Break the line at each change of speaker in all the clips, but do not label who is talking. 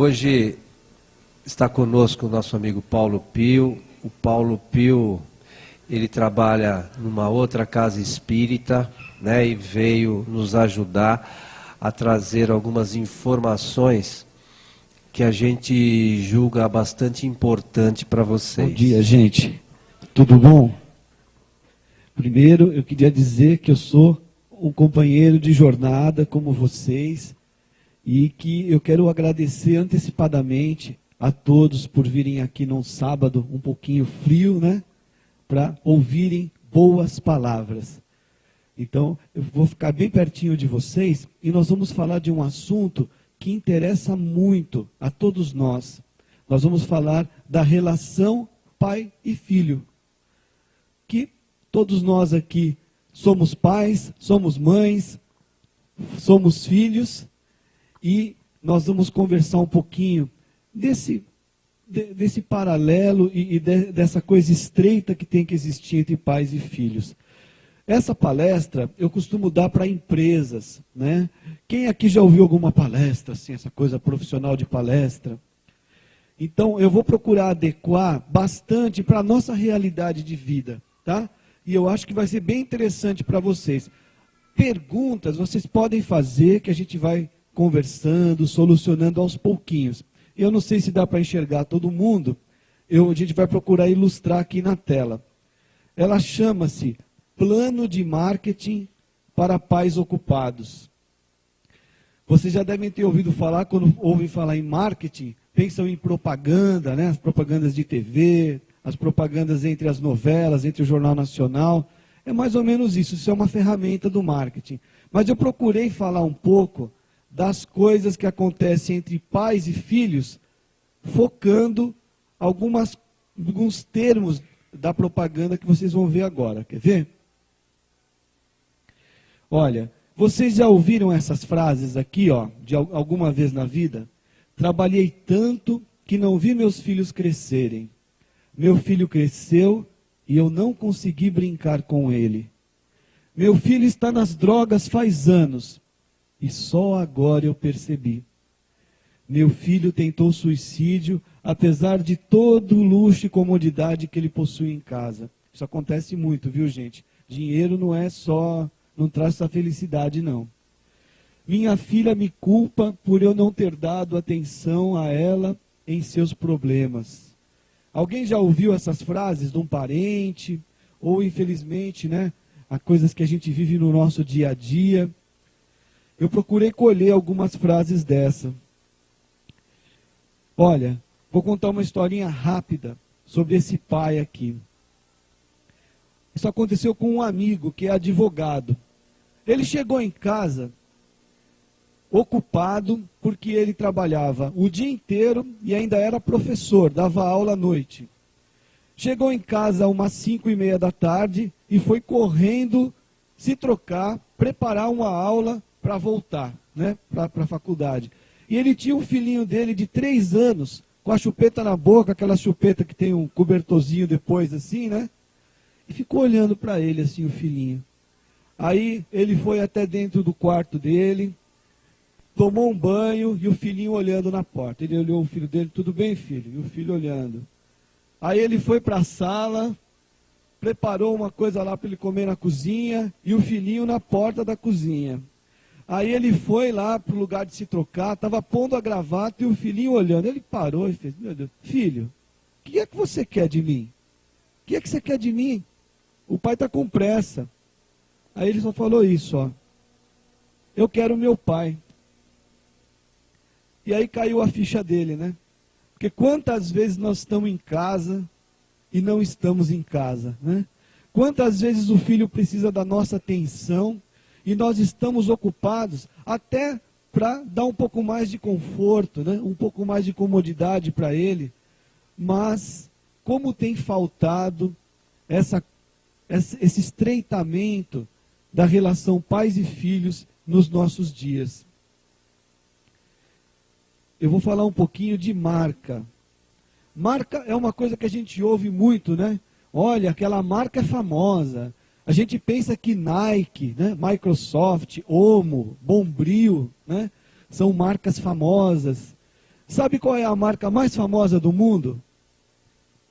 Hoje está conosco o nosso amigo Paulo Pio. O Paulo Pio, ele trabalha numa outra casa espírita, né, e veio nos ajudar a trazer algumas informações que a gente julga bastante importante para vocês.
Bom dia, gente. Tudo bom? Primeiro, eu queria dizer que eu sou um companheiro de jornada como vocês e que eu quero agradecer antecipadamente a todos por virem aqui num sábado um pouquinho frio, né? Para ouvirem boas palavras. Então, eu vou ficar bem pertinho de vocês e nós vamos falar de um assunto que interessa muito a todos nós. Nós vamos falar da relação pai e filho. Que todos nós aqui somos pais, somos mães, somos filhos e nós vamos conversar um pouquinho desse paralelo e dessa coisa estreita que tem que existir entre pais e filhos. Essa palestra eu costumo dar para empresas, né? Quem aqui já ouviu alguma palestra, assim, essa coisa profissional de palestra? Então eu vou procurar adequar bastante para a nossa realidade de vida, tá? E eu acho que vai ser bem interessante para vocês. Perguntas vocês podem fazer que a gente vai conversando, solucionando aos pouquinhos. Eu não sei se dá para enxergar todo mundo, a gente vai procurar ilustrar aqui na tela. Ela chama-se Plano de Marketing para Pais Ocupados. Vocês já devem ter ouvido falar, quando ouvem falar em marketing, pensam em propaganda, né? As propagandas de TV, as propagandas entre as novelas, entre o Jornal Nacional. É mais ou menos isso, isso é uma ferramenta do marketing. Mas eu procurei falar um pouco das coisas que acontecem entre pais e filhos, focando alguns termos da propaganda que vocês vão ver agora. Quer ver? Olha, vocês já ouviram essas frases aqui, ó, de alguma vez na vida? Trabalhei tanto que não vi meus filhos crescerem. Meu filho cresceu e eu não consegui brincar com ele. Meu filho está nas drogas faz anos. E só agora eu percebi. Meu filho tentou suicídio, apesar de todo o luxo e comodidade que ele possui em casa. Isso acontece muito, viu, gente? Dinheiro não traz essa felicidade, não. Minha filha me culpa por eu não ter dado atenção a ela em seus problemas. Alguém já ouviu essas frases de um parente? Ou, infelizmente, né, há coisas que a gente vive no nosso dia a dia. Eu procurei colher algumas frases dessa. Olha, vou contar uma historinha rápida sobre esse pai aqui. Isso aconteceu com um amigo que é advogado. Ele chegou em casa ocupado porque ele trabalhava o dia inteiro e ainda era professor, dava aula à noite. Chegou em casa umas 5:30 da tarde e foi correndo se trocar, preparar uma aula para voltar, né, para a faculdade. E ele tinha um filhinho dele de 3 anos, com a chupeta na boca, aquela chupeta que tem um cobertorzinho depois assim, né? E ficou olhando para ele assim, o filhinho. Aí ele foi até dentro do quarto dele, tomou um banho e o filhinho olhando na porta. Ele olhou o filho dele, tudo bem, filho? E o filho olhando. Aí ele foi para a sala, preparou uma coisa lá para ele comer na cozinha e o filhinho na porta da cozinha. Aí ele foi lá para o lugar de se trocar, estava pondo a gravata e o filhinho olhando. Ele parou e fez, meu Deus, filho, o que é que você quer de mim? O que é que você quer de mim? O pai está com pressa. Aí ele só falou isso, ó. Eu quero meu pai. E aí caiu a ficha dele, né? Porque quantas vezes nós estamos em casa e não estamos em casa, né? Quantas vezes o filho precisa da nossa atenção e nós estamos ocupados até para dar um pouco mais de conforto, né? Um pouco mais de comodidade para ele. Mas como tem faltado esse estreitamento da relação pais e filhos nos nossos dias. Eu vou falar um pouquinho de marca. Marca é uma coisa que a gente ouve muito, né? Olha, aquela marca é famosa. A gente pensa que Nike, né, Microsoft, Omo, Bombril, né, são marcas famosas. Sabe qual é a marca mais famosa do mundo?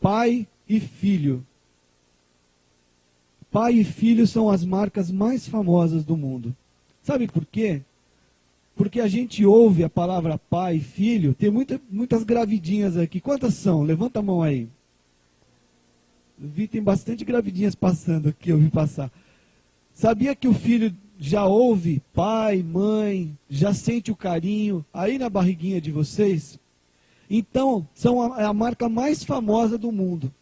Pai e filho. Pai e filho são as marcas mais famosas do mundo. Sabe por quê? Porque a gente ouve a palavra pai e filho, tem muitas gravidinhas aqui. Quantas são? Levanta a mão aí. Vi, tem bastante gravidinhas passando aqui, eu vi passar. Sabia que o filho já ouve pai, mãe, já sente o carinho aí na barriguinha de vocês? Então, é a marca mais famosa do mundo.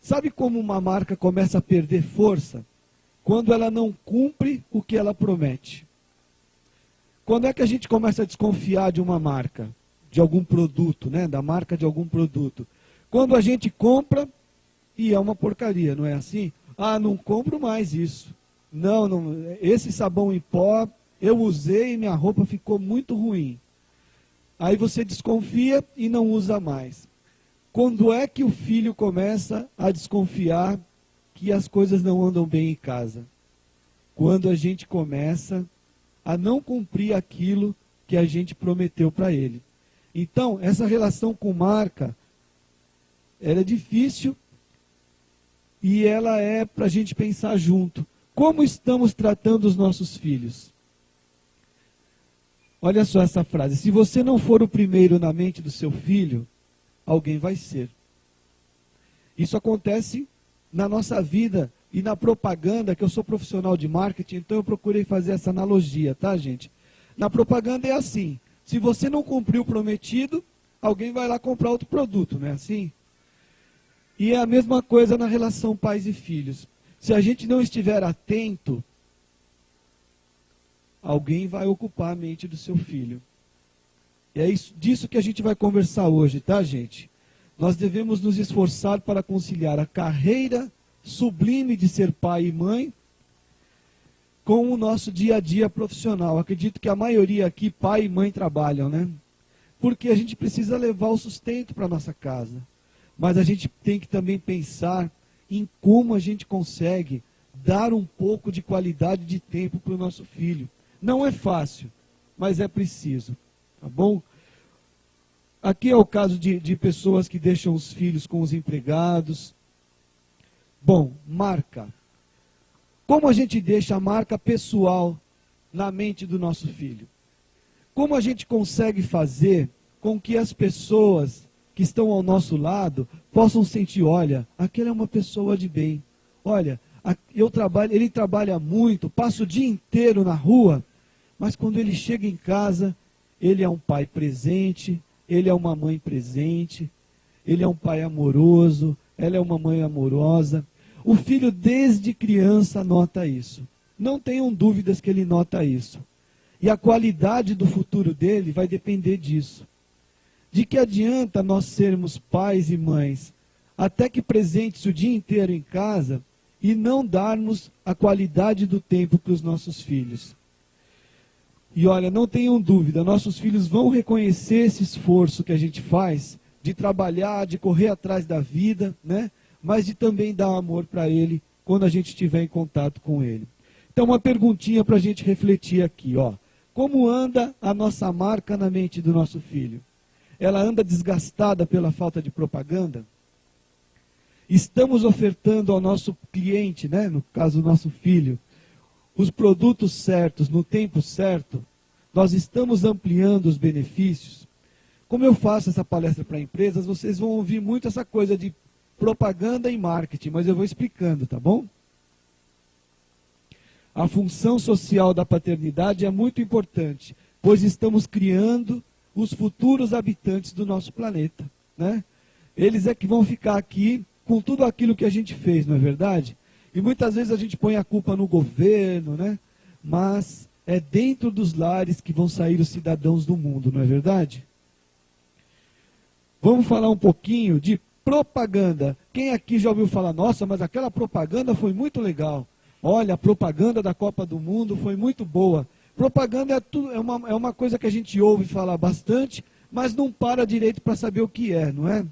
Sabe como uma marca começa a perder força? Quando ela não cumpre o que ela promete. Quando é que a gente começa a desconfiar de uma marca, de algum produto, né? Da marca de algum produto? Quando a gente compra e é uma porcaria, não é assim? Ah, não compro mais isso. Não, esse sabão em pó eu usei e minha roupa ficou muito ruim. Aí você desconfia e não usa mais. Quando é que o filho começa a desconfiar que as coisas não andam bem em casa? Quando a gente começa a não cumprir aquilo que a gente prometeu para ele. Então, essa relação com marca, ela é difícil e ela é para a gente pensar junto. Como estamos tratando os nossos filhos? Olha só essa frase. Se você não for o primeiro na mente do seu filho, alguém vai ser. Isso acontece na nossa vida e na propaganda, que eu sou profissional de marketing, então eu procurei fazer essa analogia, tá, gente? Na propaganda é assim, se você não cumprir o prometido, alguém vai lá comprar outro produto, não é assim? E é a mesma coisa na relação pais e filhos. Se a gente não estiver atento, alguém vai ocupar a mente do seu filho. E é disso que a gente vai conversar hoje, tá, gente? Nós devemos nos esforçar para conciliar a carreira sublime de ser pai e mãe com o nosso dia a dia profissional. Acredito que a maioria aqui, pai e mãe, trabalham, né? Porque a gente precisa levar o sustento para a nossa casa. Mas a gente tem que também pensar em como a gente consegue dar um pouco de qualidade de tempo para o nosso filho. Não é fácil, mas é preciso, tá bom? Aqui é o caso de pessoas que deixam os filhos com os empregados. Bom, marca. Como a gente deixa a marca pessoal na mente do nosso filho? Como a gente consegue fazer com que as pessoas que estão ao nosso lado possam sentir, olha, aquele é uma pessoa de bem. Olha, ele trabalha muito, passa o dia inteiro na rua, mas quando ele chega em casa, ele é um pai presente, ele é uma mãe presente, ele é um pai amoroso, ela é uma mãe amorosa. O filho, desde criança, nota isso. Não tenham dúvidas que ele nota isso. E a qualidade do futuro dele vai depender disso. De que adianta nós sermos pais e mães, até que presentes o dia inteiro em casa, e não darmos a qualidade do tempo para os nossos filhos? E olha, não tenham dúvida, nossos filhos vão reconhecer esse esforço que a gente faz, de trabalhar, de correr atrás da vida, né? Mas de também dar amor para ele quando a gente estiver em contato com ele. Então, uma perguntinha para a gente refletir aqui, ó. Como anda a nossa marca na mente do nosso filho? Ela anda desgastada pela falta de propaganda? Estamos ofertando ao nosso cliente, né, no caso do nosso filho, os produtos certos, no tempo certo? Nós estamos ampliando os benefícios? Como eu faço essa palestra para empresas, vocês vão ouvir muito essa coisa de propaganda e marketing, mas eu vou explicando, tá bom? A função social da paternidade é muito importante, pois estamos criando os futuros habitantes do nosso planeta, né? Eles é que vão ficar aqui com tudo aquilo que a gente fez, não é verdade? E muitas vezes a gente põe a culpa no governo, né? Mas é dentro dos lares que vão sair os cidadãos do mundo, não é verdade? Vamos falar um pouquinho de propaganda. Quem aqui já ouviu falar, nossa, mas aquela propaganda foi muito legal. Olha, a propaganda da Copa do Mundo foi muito boa. Propaganda é uma coisa que a gente ouve falar bastante, mas não para direito para saber o que é, não é?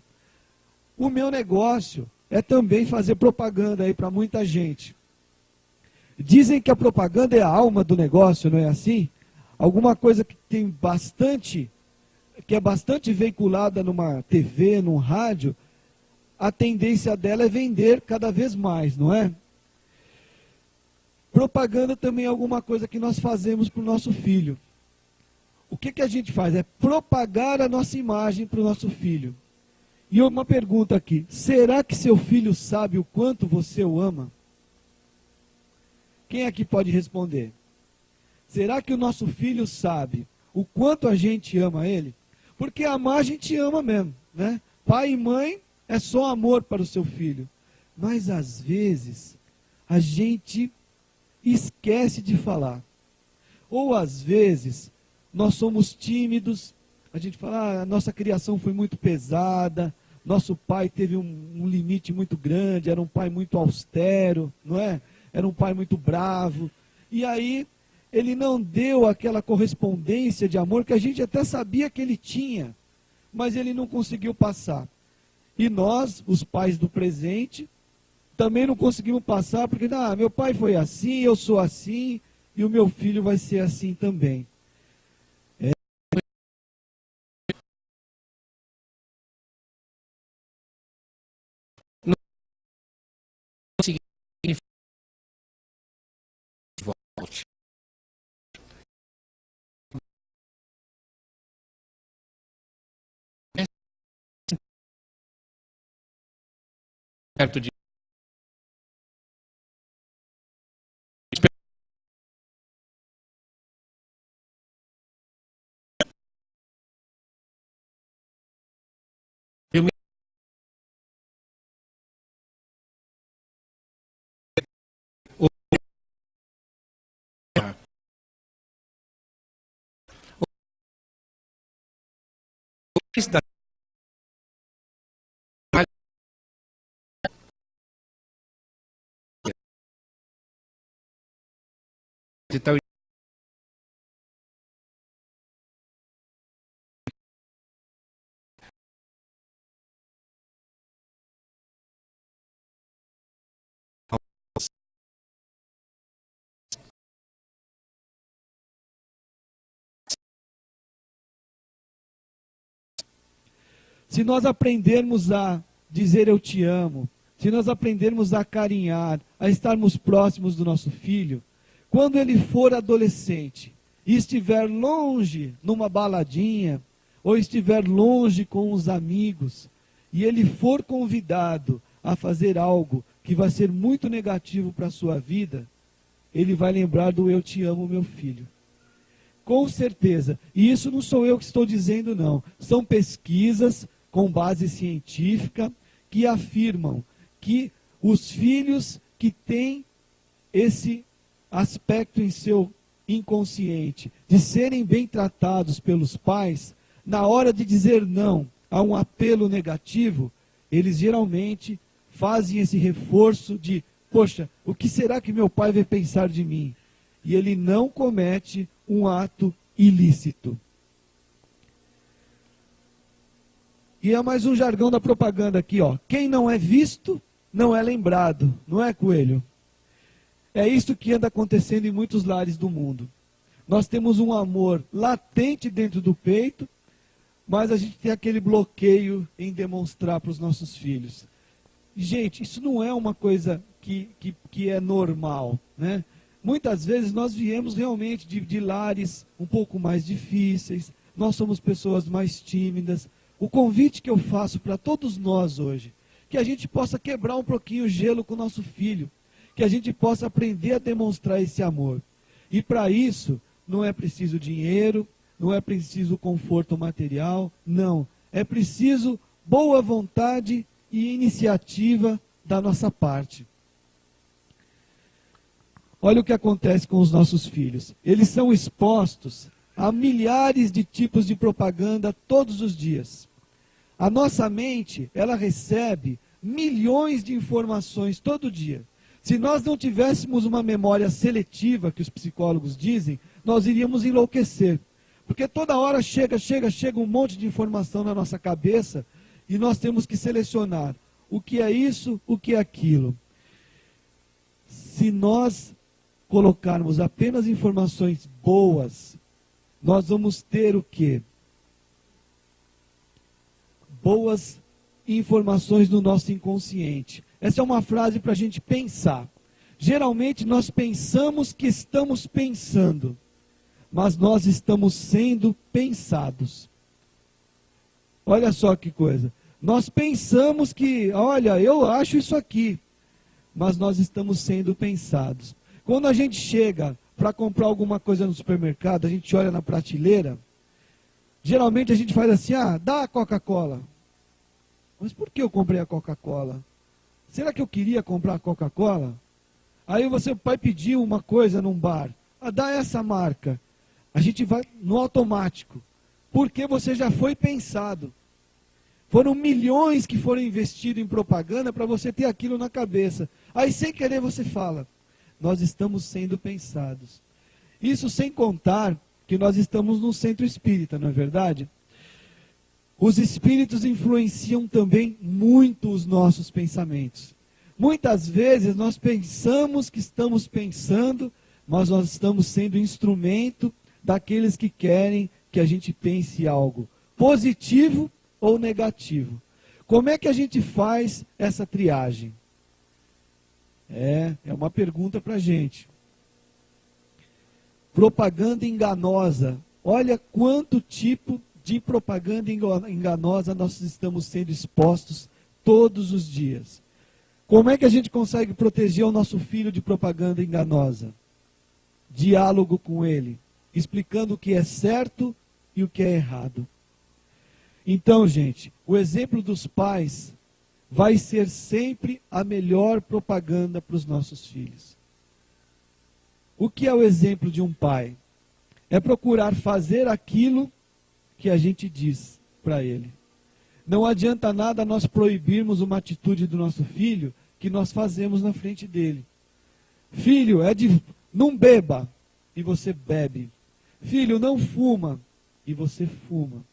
O meu negócio é também fazer propaganda aí para muita gente. Dizem que a propaganda é a alma do negócio, não é assim? Alguma coisa que tem bastante que é bastante veiculada numa TV, num rádio, a tendência dela é vender cada vez mais, não é? Propaganda também é alguma coisa que nós fazemos para o nosso filho. O que a gente faz? É propagar a nossa imagem para o nosso filho. E uma pergunta aqui: será que seu filho sabe o quanto você o ama? Quem aqui pode responder? Será que o nosso filho sabe o quanto a gente ama ele? Porque amar a gente ama mesmo, né? Pai e mãe é só amor para o seu filho. Mas às vezes a gente esquece de falar. Ou às vezes nós somos tímidos, a gente fala, a nossa criação foi muito pesada, nosso pai teve um limite muito grande, era um pai muito austero, não é? Era um pai muito bravo. E aí ele não deu aquela correspondência de amor que a gente até sabia que ele tinha, mas ele não conseguiu passar. E nós, os pais do presente, também não conseguimos passar, porque meu pai foi assim, eu sou assim, e o meu filho vai ser assim também.
Perto de eu me da então
Se nós aprendermos a dizer eu te amo, se nós aprendermos a carinhar, a estarmos próximos do nosso filho, quando ele for adolescente e estiver longe numa baladinha, ou estiver longe com os amigos, e ele for convidado a fazer algo que vai ser muito negativo para a sua vida, ele vai lembrar do eu te amo, meu filho. Com certeza. E isso não sou eu que estou dizendo, não. São pesquisas com base científica que afirmam que os filhos que têm esse aspecto em seu inconsciente de serem bem tratados pelos pais, na hora de dizer não a um apelo negativo, eles geralmente fazem esse reforço de, poxa, o que será que meu pai vai pensar de mim? E ele não comete um ato ilícito. E é mais um jargão da propaganda aqui, ó. Quem não é visto, não é lembrado. Não é, Coelho? É isso que anda acontecendo em muitos lares do mundo. Nós temos um amor latente dentro do peito, mas a gente tem aquele bloqueio em demonstrar para os nossos filhos. Gente, isso não é uma coisa que é normal, né? Muitas vezes nós viemos realmente de lares um pouco mais difíceis, nós somos pessoas mais tímidas. O convite que eu faço para todos nós hoje, que a gente possa quebrar um pouquinho o gelo com o nosso filho, que a gente possa aprender a demonstrar esse amor. E para isso, não é preciso dinheiro, não é preciso conforto material, não. É preciso boa vontade e iniciativa da nossa parte. Olha o que acontece com os nossos filhos. Eles são expostos a milhares de tipos de propaganda todos os dias. A nossa mente, ela recebe milhões de informações todo dia. Se nós não tivéssemos uma memória seletiva, que os psicólogos dizem, nós iríamos enlouquecer. Porque toda hora chega um monte de informação na nossa cabeça e nós temos que selecionar o que é isso, o que é aquilo. Se nós colocarmos apenas informações boas, nós vamos ter o quê? boas informações no nosso inconsciente. Essa é uma frase para a gente pensar. Geralmente nós pensamos que estamos pensando, mas nós estamos sendo pensados. Olha só que coisa. Nós pensamos que, olha, eu acho isso aqui, mas nós estamos sendo pensados. Quando a gente chega para comprar alguma coisa no supermercado, a gente olha na prateleira, geralmente a gente faz assim, dá a Coca-Cola. Mas por que eu comprei a Coca-Cola? Será que eu queria comprar a Coca-Cola? Aí você vai pedir uma coisa num bar, dá essa marca. A gente vai no automático, porque você já foi pensado. Foram milhões que foram investidos em propaganda para você ter aquilo na cabeça. Aí sem querer você fala, nós estamos sendo pensados. Isso sem contar que nós estamos no centro espírita, não é verdade? Os espíritos influenciam também muito os nossos pensamentos. Muitas vezes nós pensamos que estamos pensando, mas nós estamos sendo instrumento daqueles que querem que a gente pense algo positivo ou negativo. Como é que a gente faz essa triagem? É uma pergunta para a gente. Propaganda enganosa. Olha quanto tipo de propaganda enganosa nós estamos sendo expostos todos os dias. Como é que a gente consegue proteger o nosso filho de propaganda enganosa? Diálogo com ele, explicando o que é certo e o que é errado. Então, gente, o exemplo dos pais vai ser sempre a melhor propaganda para os nossos filhos. O que é o exemplo de um pai? É procurar fazer aquilo que a gente diz para ele. Não adianta nada nós proibirmos uma atitude do nosso filho que nós fazemos na frente dele. Filho, não beba, e você bebe. Filho, não fuma, e você fuma.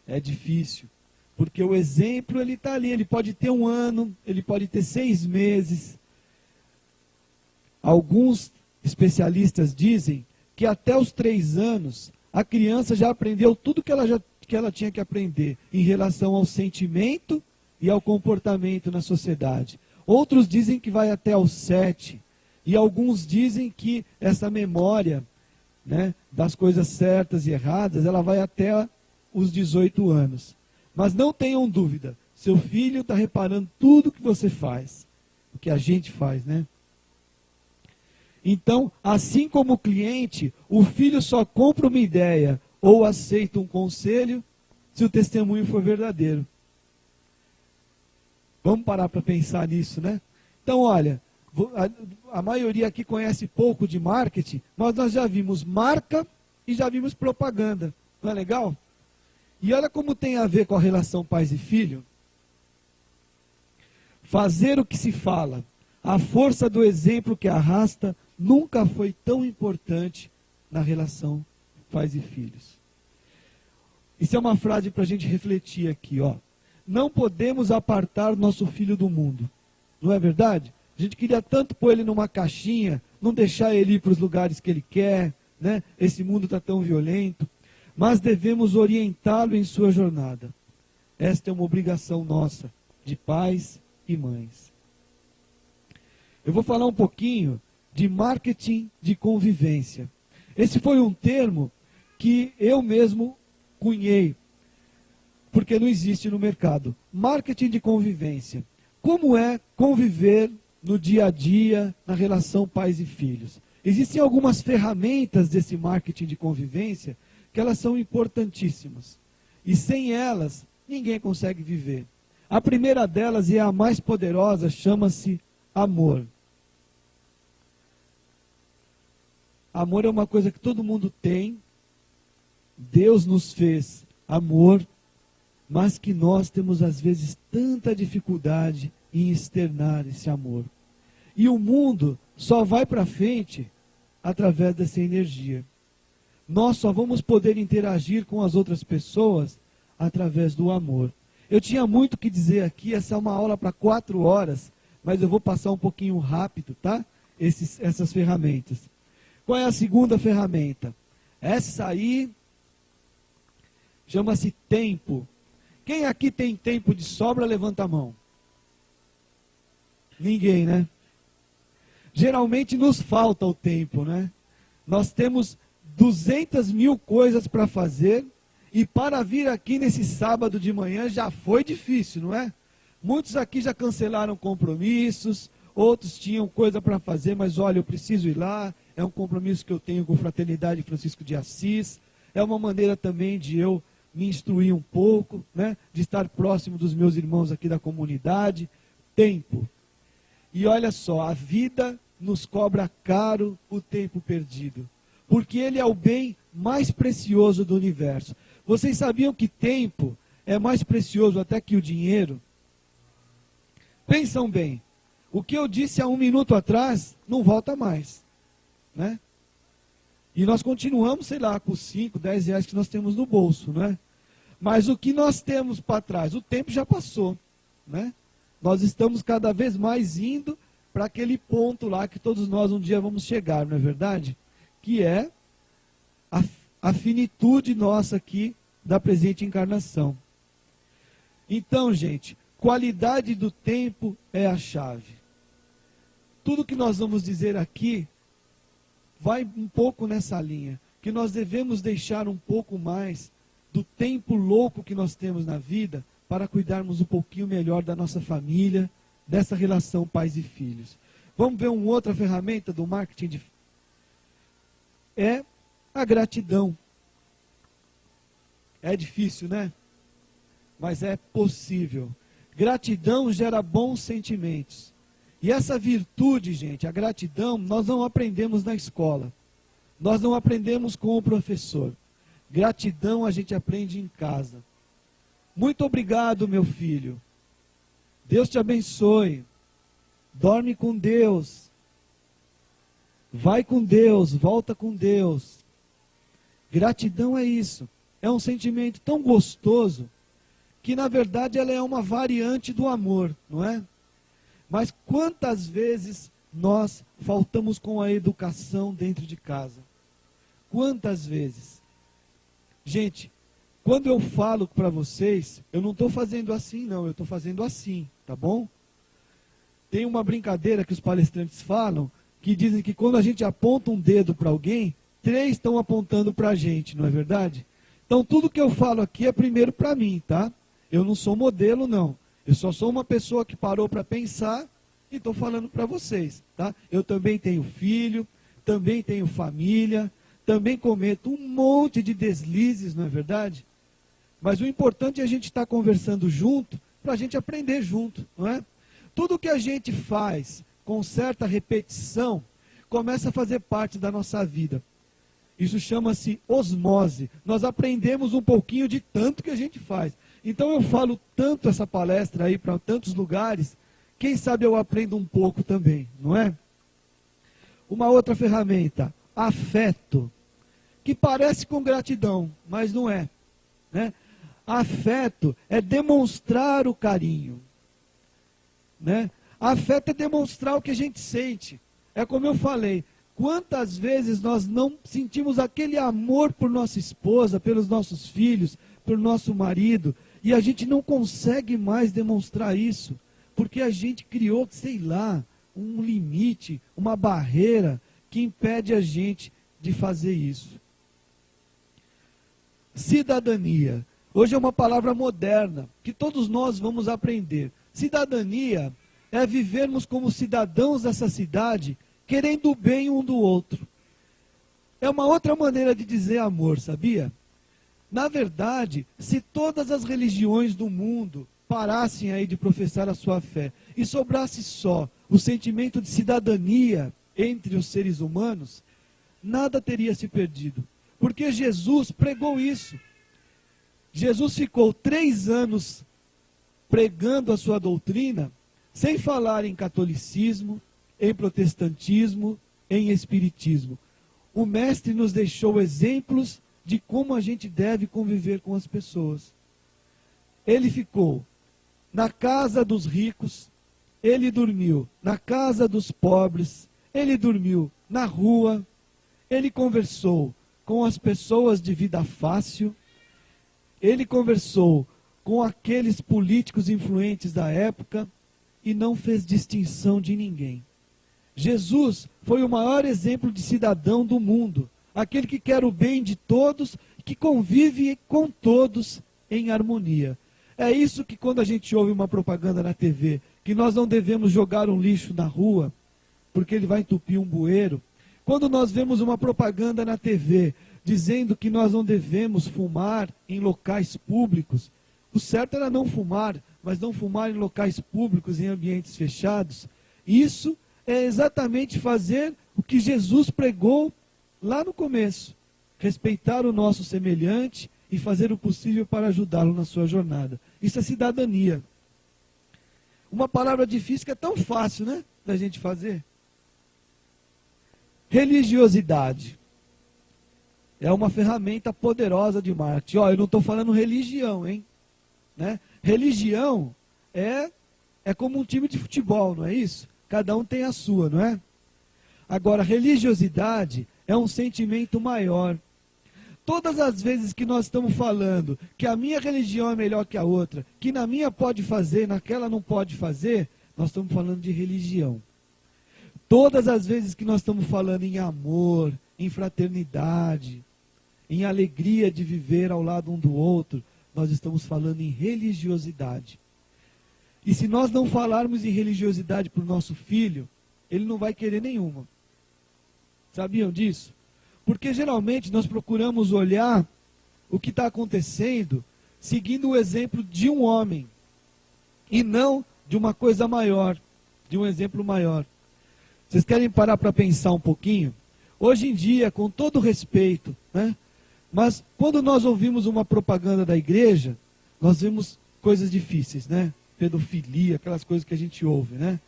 É difícil, porque o exemplo ele está ali, ele pode ter 1 ano, ele pode ter 6 meses. Alguns especialistas dizem que até os 3 anos, a criança já aprendeu tudo que ela tinha que aprender em relação ao sentimento e ao comportamento na sociedade. Outros dizem que vai até aos 7, e alguns dizem que essa memória, né, das coisas certas e erradas, ela vai até os 18 anos. Mas não tenham dúvida, seu filho está reparando tudo que você faz, o que a gente faz, né? Então, assim como o cliente, o filho só compra uma ideia ou aceita um conselho se o testemunho for verdadeiro. Vamos parar para pensar nisso, né? Então, olha, a maioria aqui conhece pouco de marketing, mas nós já vimos marca e já vimos propaganda. Não é legal? E olha como tem a ver com a relação pais e filho. Fazer o que se fala, a força do exemplo que arrasta, nunca foi tão importante na relação pais e filhos. Isso é uma frase para a gente refletir aqui, ó. Não podemos apartar nosso filho do mundo. Não é verdade? A gente queria tanto pôr ele numa caixinha, não deixar ele ir para os lugares que ele quer, né? Esse mundo está tão violento. Mas devemos orientá-lo em sua jornada. Esta é uma obrigação nossa, de pais e mães. Eu vou falar um pouquinho de marketing de convivência. Esse foi um termo que eu mesmo cunhei, porque não existe no mercado. Marketing de convivência. Como é conviver no dia a dia, na relação pais e filhos? Existem algumas ferramentas desse marketing de convivência que elas são importantíssimas. E sem elas, ninguém consegue viver. A primeira delas, e a mais poderosa, chama-se amor. Amor é uma coisa que todo mundo tem. Deus nos fez amor, mas que nós temos às vezes tanta dificuldade em externar esse amor. E o mundo só vai para frente através dessa energia. Nós só vamos poder interagir com as outras pessoas através do amor. Eu tinha muito o que dizer aqui, essa é uma aula para 4 horas, mas eu vou passar um pouquinho rápido, tá? Essas ferramentas. Qual é a segunda ferramenta? Essa aí chama-se tempo. Quem aqui tem tempo de sobra, levanta a mão. Ninguém, né? Geralmente nos falta o tempo, né? Nós temos 200 mil coisas para fazer e para vir aqui nesse sábado de manhã já foi difícil, não é? Muitos aqui já cancelaram compromissos, outros tinham coisa para fazer, mas olha, eu preciso ir lá, é um compromisso que eu tenho com a Fraternidade Francisco de Assis, é uma maneira também de eu me instruir um pouco, né? De estar próximo dos meus irmãos aqui da comunidade. Tempo. E olha só, a vida nos cobra caro o tempo perdido, porque ele é o bem mais precioso do universo. Vocês sabiam que tempo é mais precioso até que o dinheiro? Pensam bem, o que eu disse há um minuto atrás não volta mais, né? E nós continuamos, sei lá, com os 5, 10 reais que nós temos no bolso, né? Mas o que nós temos para trás, o tempo já passou, né? Nós estamos cada vez mais indo para aquele ponto lá que todos nós um dia vamos chegar, não é verdade? Que é a finitude nossa aqui da presente encarnação. Então, gente, qualidade do tempo é a chave. Tudo que nós vamos dizer aqui vai um pouco nessa linha, que nós devemos deixar um pouco mais do tempo louco que nós temos na vida para cuidarmos um pouquinho melhor da nossa família, dessa relação pais e filhos. Vamos ver uma outra ferramenta do marketing é a gratidão. É difícil, né? Mas é possível. Gratidão gera bons sentimentos. E essa virtude, gente, a gratidão, nós não aprendemos na escola. Nós não aprendemos com o professor. Gratidão a gente aprende em casa. Muito obrigado, meu filho. Deus te abençoe. Dorme com Deus. Vai com Deus, volta com Deus. Gratidão é isso. É um sentimento tão gostoso que na verdade ela é uma variante do amor, não é? Mas quantas vezes nós faltamos com a educação dentro de casa? Quantas vezes? Gente, quando eu falo para vocês, eu não estou fazendo assim não, eu estou fazendo assim, tá bom? Tem uma brincadeira que os palestrantes falam, que dizem que quando a gente aponta um dedo para alguém, 3 estão apontando para a gente, não é verdade? Então tudo que eu falo aqui é primeiro para mim, tá? Eu não sou modelo não, eu só sou uma pessoa que parou para pensar e estou falando para vocês, tá? Eu também tenho filho, também tenho família, também cometo um monte de deslizes, não é verdade? Mas o importante é a gente estar conversando junto, para a gente aprender junto, não é? Tudo que a gente faz com certa repetição, começa a fazer parte da nossa vida. Isso chama-se osmose. Nós aprendemos um pouquinho de tanto que a gente faz. Então eu falo tanto essa palestra aí para tantos lugares, quem sabe eu aprendo um pouco também, não é? Uma outra ferramenta, afeto, que parece com gratidão, mas não é, né? Afeto é demonstrar o carinho, né? Afeto é demonstrar o que a gente sente. É como eu falei, quantas vezes nós não sentimos aquele amor por nossa esposa, pelos nossos filhos, pelo nosso marido, e a gente não consegue mais demonstrar isso, porque a gente criou, sei lá, um limite, uma barreira que impede a gente de fazer isso. Cidadania. Hoje é uma palavra moderna, que todos nós vamos aprender. Cidadania é vivermos como cidadãos dessa cidade, querendo o bem um do outro. É uma outra maneira de dizer amor, sabia? Na verdade, se todas as religiões do mundo parassem aí de professar a sua fé e sobrasse só o sentimento de cidadania entre os seres humanos, nada teria se perdido. Porque Jesus pregou isso. Jesus ficou 3 anos pregando a sua doutrina, sem falar em catolicismo, em protestantismo, em espiritismo. O mestre nos deixou exemplos de como a gente deve conviver com as pessoas. Ele ficou na casa dos ricos, ele dormiu na casa dos pobres, ele dormiu na rua, ele conversou com as pessoas de vida fácil, ele conversou com aqueles políticos influentes da época e não fez distinção de ninguém. Jesus foi o maior exemplo de cidadão do mundo, aquele que quer o bem de todos, que convive com todos em harmonia. É isso que quando a gente ouve uma propaganda na TV, que nós não devemos jogar um lixo na rua, porque ele vai entupir um bueiro. Quando nós vemos uma propaganda na TV, dizendo que nós não devemos fumar em locais públicos, o certo era não fumar, mas não fumar em locais públicos, em ambientes fechados. Isso é exatamente fazer o que Jesus pregou lá no começo. Respeitar o nosso semelhante e fazer o possível para ajudá-lo na sua jornada. Isso é cidadania. Uma palavra difícil que é tão fácil, né, da gente fazer. Religiosidade. É uma ferramenta poderosa de marketing. Ó, eu não estou falando religião, hein? Né? Religião é como um time de futebol, não é isso? Cada um tem a sua, não é? Agora, religiosidade é um sentimento maior. Todas as vezes que nós estamos falando que a minha religião é melhor que a outra, que na minha pode fazer, naquela não pode fazer, nós estamos falando de religião. Todas as vezes que nós estamos falando em amor, em fraternidade, em alegria de viver ao lado um do outro, nós estamos falando em religiosidade. E se nós não falarmos em religiosidade para o nosso filho, ele não vai querer nenhuma. Sabiam disso? Porque geralmente nós procuramos olhar o que está acontecendo seguindo o exemplo de um homem e não de uma coisa maior, de um exemplo maior. Vocês querem parar para pensar um pouquinho? Hoje em dia, com todo respeito, né? Mas quando nós ouvimos uma propaganda da igreja, nós vemos coisas difíceis, né? Pedofilia, aquelas coisas que a gente ouve, né?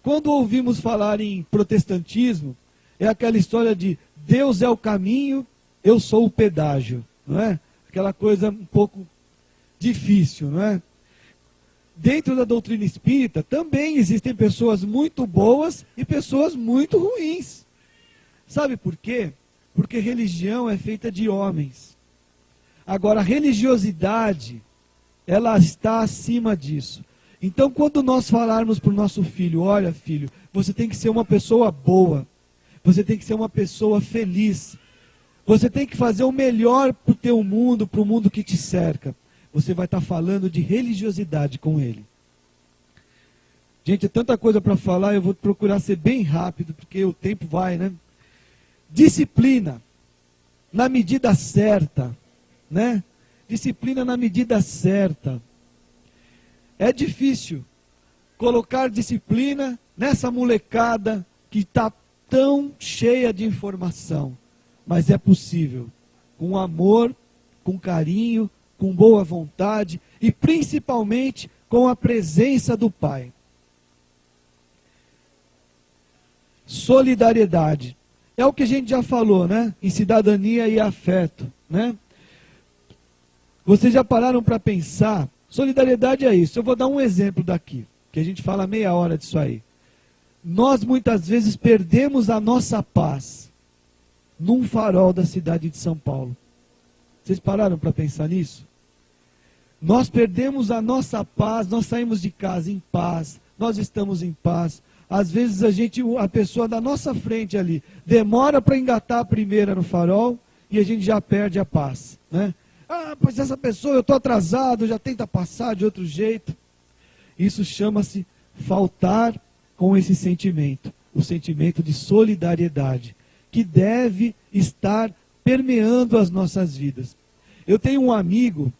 Quando ouvimos falar em protestantismo, é aquela história de Deus é o caminho, eu sou o pedágio, não é? Aquela coisa um pouco difícil, não é? Dentro da doutrina espírita também existem pessoas muito boas e pessoas muito ruins. Sabe por quê? Porque religião é feita de homens. Agora, a religiosidade, ela está acima disso. Então, quando nós falarmos para o nosso filho, olha filho, você tem que ser uma pessoa boa, você tem que ser uma pessoa feliz, você tem que fazer o melhor para o teu mundo, para o mundo que te cerca. Você vai estar falando de religiosidade com ele. Gente, é tanta coisa para falar, eu vou procurar ser bem rápido, porque o tempo vai, né? Disciplina, na medida certa, né? Disciplina na medida certa. É difícil colocar disciplina nessa molecada que está tão cheia de informação, mas é possível, com amor, com carinho, com boa vontade e principalmente com a presença do Pai. Solidariedade. É o que a gente já falou, né? Em cidadania e afeto, né? Vocês já pararam para pensar? Solidariedade é isso. Eu vou dar um exemplo daqui, que a gente fala meia hora disso aí. Nós muitas vezes perdemos a nossa paz num farol da cidade de São Paulo. Vocês pararam para pensar nisso? Nós perdemos a nossa paz, nós saímos de casa em paz, nós estamos em paz. Às vezes a pessoa da nossa frente ali, demora para engatar a primeira no farol e a gente já perde a paz, né? Ah, pois essa pessoa, eu estou atrasado, já tenta passar de outro jeito. Isso chama-se faltar com esse sentimento, o sentimento de solidariedade, que deve estar permeando as nossas vidas. Eu tenho um amigo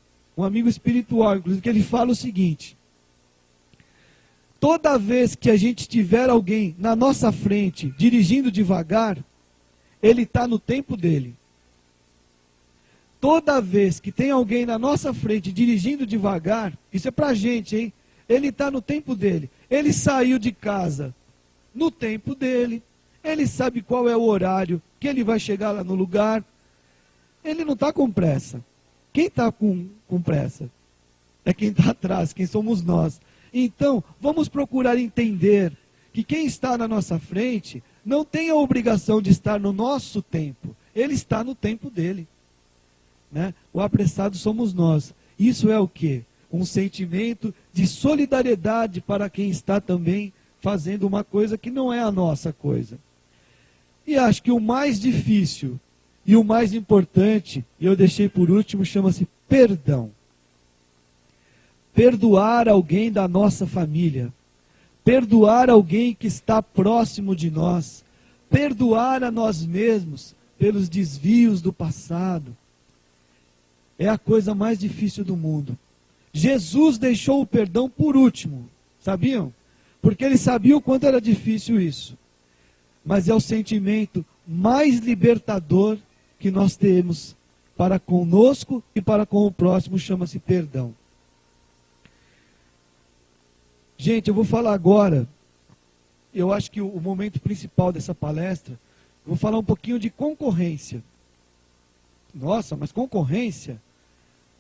espiritual, inclusive, que ele fala o seguinte: toda vez que a gente tiver alguém na nossa frente, dirigindo devagar, ele está no tempo dele. Toda vez que tem alguém na nossa frente dirigindo devagar, isso é pra gente, hein? Ele está no tempo dele. Ele saiu de casa no tempo dele. Ele sabe qual é o horário que ele vai chegar lá no lugar. Ele não está com pressa. Quem está com pressa? É quem está atrás, quem somos nós. Então, vamos procurar entender que quem está na nossa frente não tem a obrigação de estar no nosso tempo. Ele está no tempo dele. Né? O apressado somos nós. Isso é o quê? um sentimento de solidariedade para quem está também fazendo uma coisa que não é a nossa coisa. E acho que o mais difícil e o mais importante, e eu deixei por último, chama-se perdão. Perdoar alguém da nossa família, perdoar alguém que está próximo de nós, perdoar a nós mesmos pelos desvios do passado, é a coisa mais difícil do mundo. Jesus deixou o perdão por último, sabiam? Porque ele sabia o quanto era difícil isso. Mas é o sentimento mais libertador que nós temos para conosco e para com o próximo, chama-se perdão. Gente, eu vou falar agora, eu acho que o momento principal dessa palestra, eu vou falar um pouquinho de concorrência. Nossa, mas concorrência?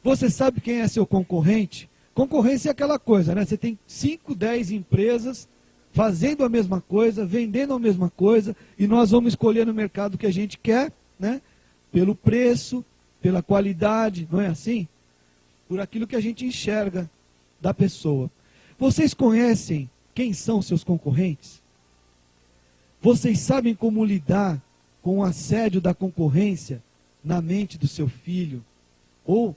Você sabe quem é seu concorrente? Concorrência é aquela coisa, né? Você tem 5, 10 empresas fazendo a mesma coisa, vendendo a mesma coisa, e nós vamos escolher no mercado o que a gente quer, né? Pelo preço, pela qualidade, não é assim? Por aquilo que a gente enxerga da pessoa. Vocês conhecem quem são seus concorrentes? Vocês sabem como lidar com o assédio da concorrência na mente do seu filho? Ou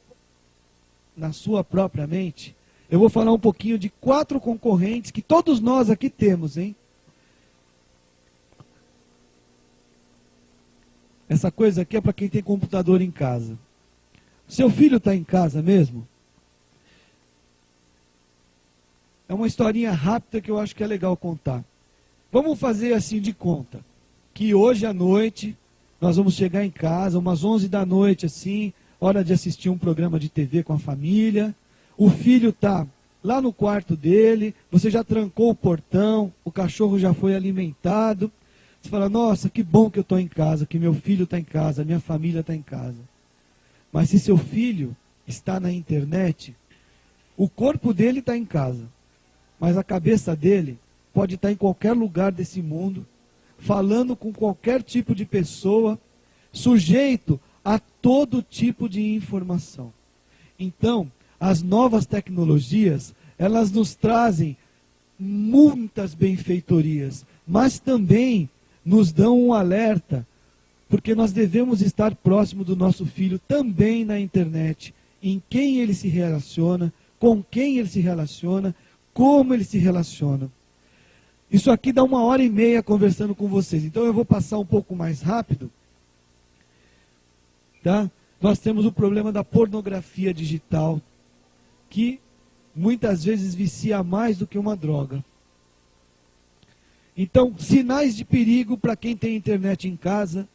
na sua própria mente? Eu vou falar um pouquinho de 4 concorrentes que todos nós aqui temos, hein? Essa coisa aqui é para quem tem computador em casa. Seu filho está em casa mesmo? É uma historinha rápida que eu acho que é legal contar. Vamos fazer assim de conta, que hoje à noite nós vamos chegar em casa, umas 11 da noite assim, hora de assistir um programa de TV com a família. O filho está lá no quarto dele, você já trancou o portão, o cachorro já foi alimentado. Você fala, nossa, que bom que eu estou em casa, que meu filho está em casa, minha família está em casa. Mas se seu filho está na internet, o corpo dele está em casa, mas a cabeça dele pode estar em qualquer lugar desse mundo, falando com qualquer tipo de pessoa, sujeito a todo tipo de informação. Então, as novas tecnologias, elas nos trazem muitas benfeitorias, mas também nos dão um alerta, porque nós devemos estar próximo do nosso filho também na internet, em quem ele se relaciona, com quem ele se relaciona, como ele se relaciona. Isso aqui dá 1h30 conversando com vocês, então eu vou passar um pouco mais rápido. Tá? Nós temos o problema da pornografia digital, que muitas vezes vicia mais do que uma droga. Então, sinais de perigo para quem tem internet em casa,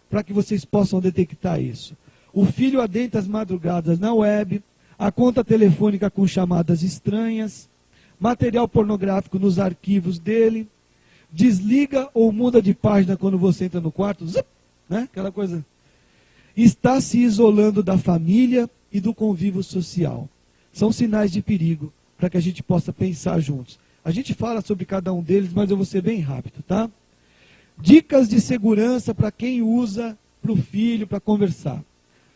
para que vocês possam detectar isso. O filho adentra as madrugadas na web, a conta telefônica com chamadas estranhas, material pornográfico nos arquivos dele, desliga ou muda de página quando você entra no quarto, zip, né? Aquela coisa. Está se isolando da família e do convívio social. São sinais de perigo para que a gente possa pensar juntos. A gente fala sobre cada um deles, mas eu vou ser bem rápido, tá? Dicas de segurança para quem usa para o filho, para conversar.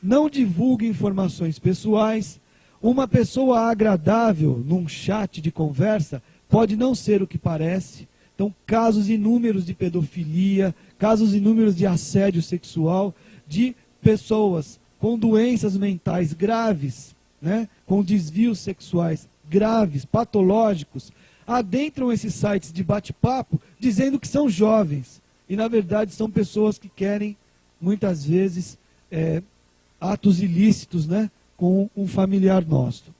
Não divulgue informações pessoais. Uma pessoa agradável num chat de conversa pode não ser o que parece. Então, casos inúmeros de pedofilia, casos inúmeros de assédio sexual, de pessoas com doenças mentais graves, né, com desvios sexuais graves, patológicos, adentram esses sites de bate-papo dizendo que são jovens. E, na verdade, são pessoas que querem, muitas vezes, atos ilícitos, né, com um familiar nosso.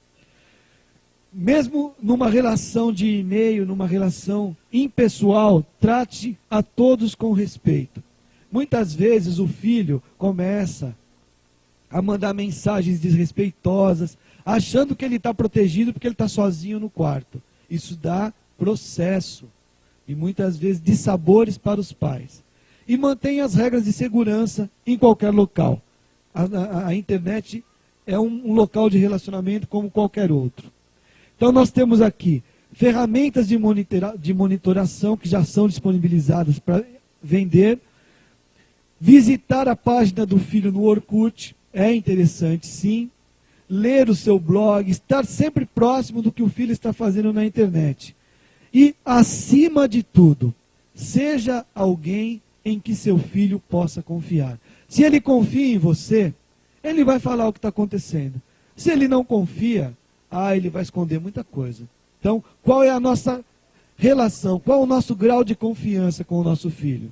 Mesmo numa relação de e-mail, numa relação impessoal, trate a todos com respeito. Muitas vezes o filho começa a mandar mensagens desrespeitosas, achando que ele está protegido porque ele está sozinho no quarto. Isso dá processo e muitas vezes dissabores para os pais. E mantém as regras de segurança em qualquer local. A internet é um local de relacionamento como qualquer outro. Então nós temos aqui ferramentas de monitoração que já são disponibilizadas para vender. Visitar a página do filho no Orkut é interessante, sim. ler o seu blog, estar sempre próximo do que o filho está fazendo na internet. E, acima de tudo, seja alguém em que seu filho possa confiar. Se ele confia em você, ele vai falar o que está acontecendo. Se ele não confia, ele vai esconder muita coisa. Então, qual é a nossa relação? Qual é o nosso grau de confiança com o nosso filho?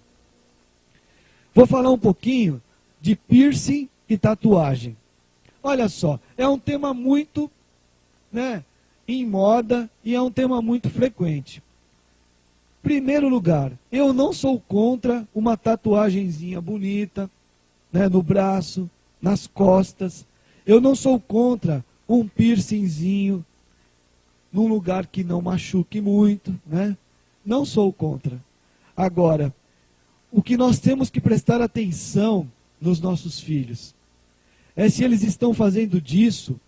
Vou falar um pouquinho de piercing e tatuagem. Olha só, é um tema muito, em moda e é um tema muito frequente. Primeiro lugar, eu não sou contra uma tatuagenzinha bonita, no braço, nas costas. Eu não sou contra um piercingzinho num lugar que não machuque muito, Não sou contra. Agora, o que nós temos que prestar atenção nos nossos filhos é se eles estão fazendo disso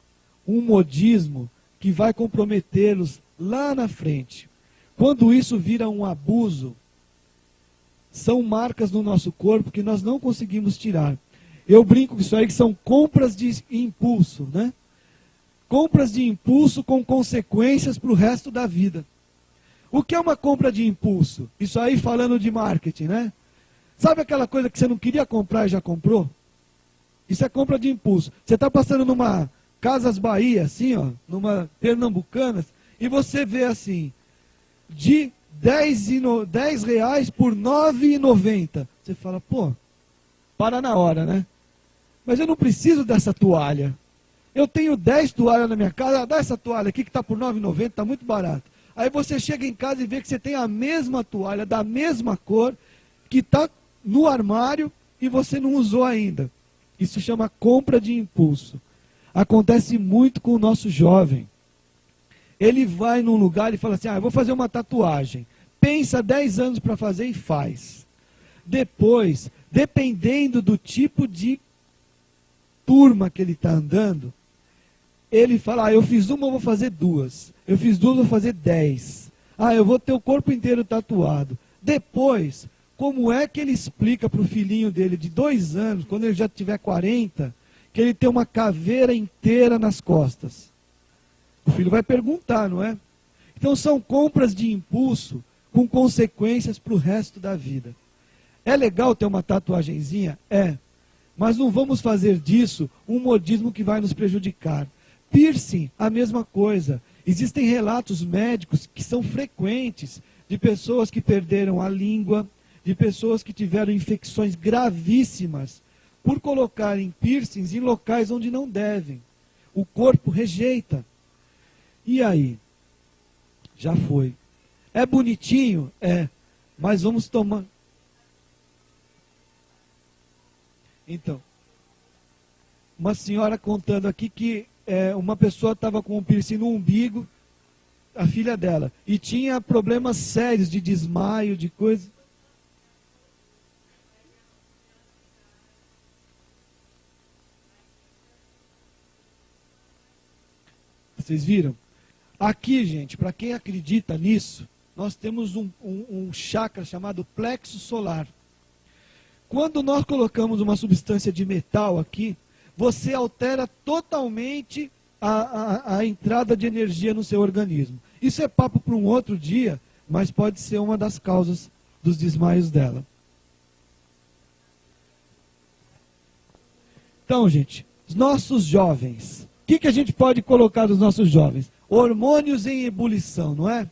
um modismo que vai comprometê-los lá na frente. Quando isso vira um abuso, são marcas no nosso corpo que nós não conseguimos tirar. Eu brinco com isso aí, que são compras de impulso, Compras de impulso com consequências para o resto da vida. O que é uma compra de impulso? Isso aí falando de marketing, Sabe aquela coisa que você não queria comprar e já comprou? Isso é compra de impulso. Você está passando numa Casas Bahia, assim, numa Pernambucanas, e você vê assim, de R$10 por R$9,90. Você fala, para na hora, Mas eu não preciso dessa toalha. Eu tenho 10 toalhas na minha casa, dá essa toalha aqui que está por R$9,90, está muito barato. Aí você chega em casa e vê que você tem a mesma toalha, da mesma cor, que está no armário e você não usou ainda. Isso chama compra de impulso. Acontece muito com o nosso jovem. Ele vai num lugar e fala assim, eu vou fazer uma tatuagem. Pensa 10 anos para fazer e faz. Depois, dependendo do tipo de turma que ele está andando, ele fala, eu fiz uma, eu vou fazer 2. Eu fiz 2, vou fazer 10. Eu vou ter o corpo inteiro tatuado. Depois, como é que ele explica para o filhinho dele de 2 anos, quando ele já tiver 40, que ele tem uma caveira inteira nas costas? O filho vai perguntar, não é? Então são compras de impulso com consequências para o resto da vida. É legal ter uma tatuagenzinha? É. Mas não vamos fazer disso um modismo que vai nos prejudicar. Piercing, a mesma coisa. Existem relatos médicos que são frequentes de pessoas que perderam a língua, de pessoas que tiveram infecções gravíssimas por colocarem piercings em locais onde não devem. O corpo rejeita. E aí? Já foi. É bonitinho? É. Mas vamos tomar. Então, uma senhora contando aqui que uma pessoa estava com um piercing no umbigo, a filha dela, e tinha problemas sérios de desmaio, de coisa. Vocês viram? Aqui, gente, para quem acredita nisso, nós temos um chakra chamado plexo solar. Quando nós colocamos uma substância de metal aqui, você altera totalmente a entrada de energia no seu organismo. Isso é papo para um outro dia, mas pode ser uma das causas dos desmaios dela. Então, gente, os nossos jovens, o que a gente pode colocar dos nossos jovens? Hormônios em ebulição, não é?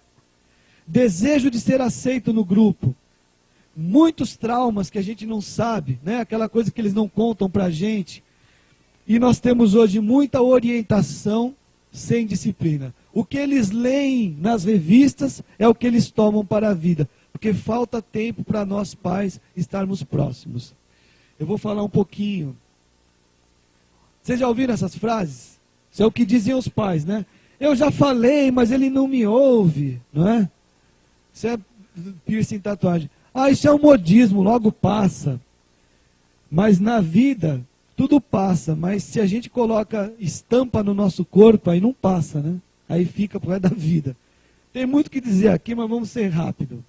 Desejo de ser aceito no grupo. Muitos traumas que a gente não sabe, Aquela coisa que eles não contam para a gente. E nós temos hoje muita orientação sem disciplina. O que eles leem nas revistas é o que eles tomam para a vida. Porque falta tempo para nós pais estarmos próximos. Eu vou falar um pouquinho. Vocês já ouviram essas frases? Isso é o que diziam os pais, Eu já falei, mas ele não me ouve, não é? Isso é piercing, tatuagem. Isso é um modismo, logo passa. Mas na vida, tudo passa. Mas se a gente coloca estampa no nosso corpo, aí não passa, Aí fica pro resto da vida. Tem muito o que dizer aqui, mas vamos ser rápido.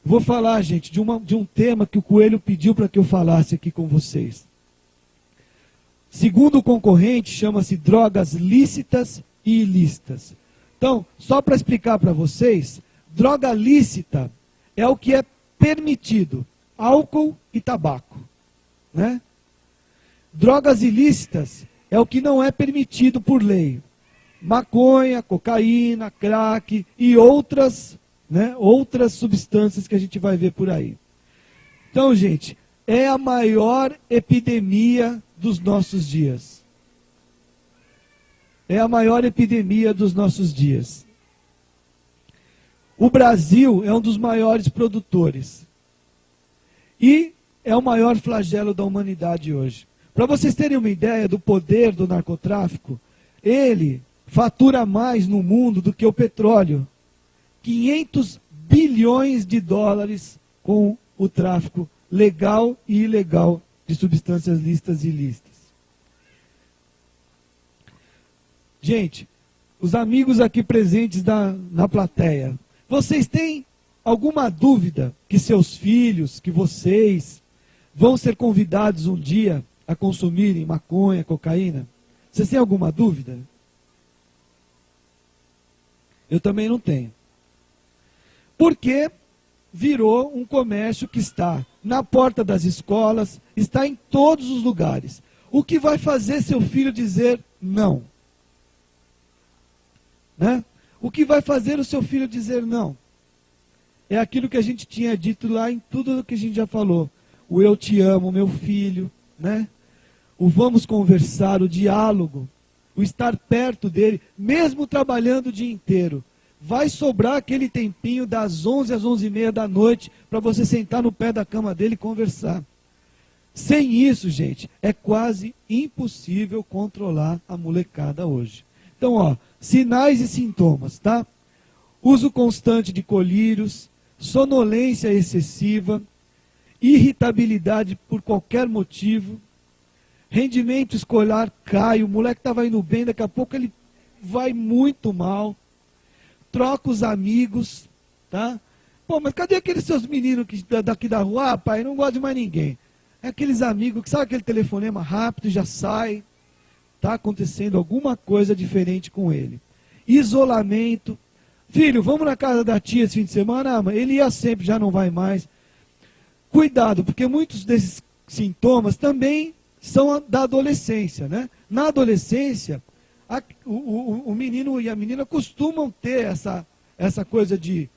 Vou falar, gente, de um tema que o Coelho pediu para que eu falasse aqui com vocês. Segundo o concorrente, chama-se drogas lícitas e ilícitas. Então, só para explicar para vocês, droga lícita é o que é permitido, álcool e tabaco, né? Drogas ilícitas é o que não é permitido por lei. Maconha, cocaína, crack e outras, né, outras substâncias que a gente vai ver por aí. Então, gente, é a maior epidemia dos nossos dias. É a maior epidemia dos nossos dias. O Brasil é um dos maiores produtores. E é o maior flagelo da humanidade hoje. Para vocês terem uma ideia do poder do narcotráfico, ele fatura mais no mundo do que o petróleo. 500 bilhões de dólares com o tráfico legal e ilegal de substâncias lícitas e ilícitas. Gente, os amigos aqui presentes na plateia, vocês têm alguma dúvida que seus filhos, que vocês vão ser convidados um dia a consumirem maconha, cocaína? Vocês têm alguma dúvida? Eu também não tenho. Porque virou um comércio que está na porta das escolas, está em todos os lugares. O que vai fazer seu filho dizer não? Né? O que vai fazer o seu filho dizer não? É aquilo que a gente tinha dito lá em tudo que a gente já falou. O eu te amo, meu filho, né? O vamos conversar, o diálogo, o estar perto dele, mesmo trabalhando o dia inteiro. Vai sobrar aquele tempinho das 11 às 11h30 da noite para você sentar no pé da cama dele e conversar. Sem isso, gente, é quase impossível controlar a molecada hoje. Então, ó, sinais e sintomas, tá? Uso constante de colírios, sonolência excessiva, irritabilidade por qualquer motivo, rendimento escolar cai, o moleque estava indo bem, daqui a pouco ele vai muito mal, troca os amigos, tá? Pô, mas cadê aqueles seus meninos daqui da rua? Ah, pai, não gosto de mais ninguém. É aqueles amigos que sabe aquele telefonema rápido, já sai, está acontecendo alguma coisa diferente com ele. Isolamento. Filho, vamos na casa da tia esse fim de semana? Ah, mas ele ia sempre, já não vai mais. Cuidado, porque muitos desses sintomas também são da adolescência, né? Na adolescência, o menino e a menina costumam ter essa coisa de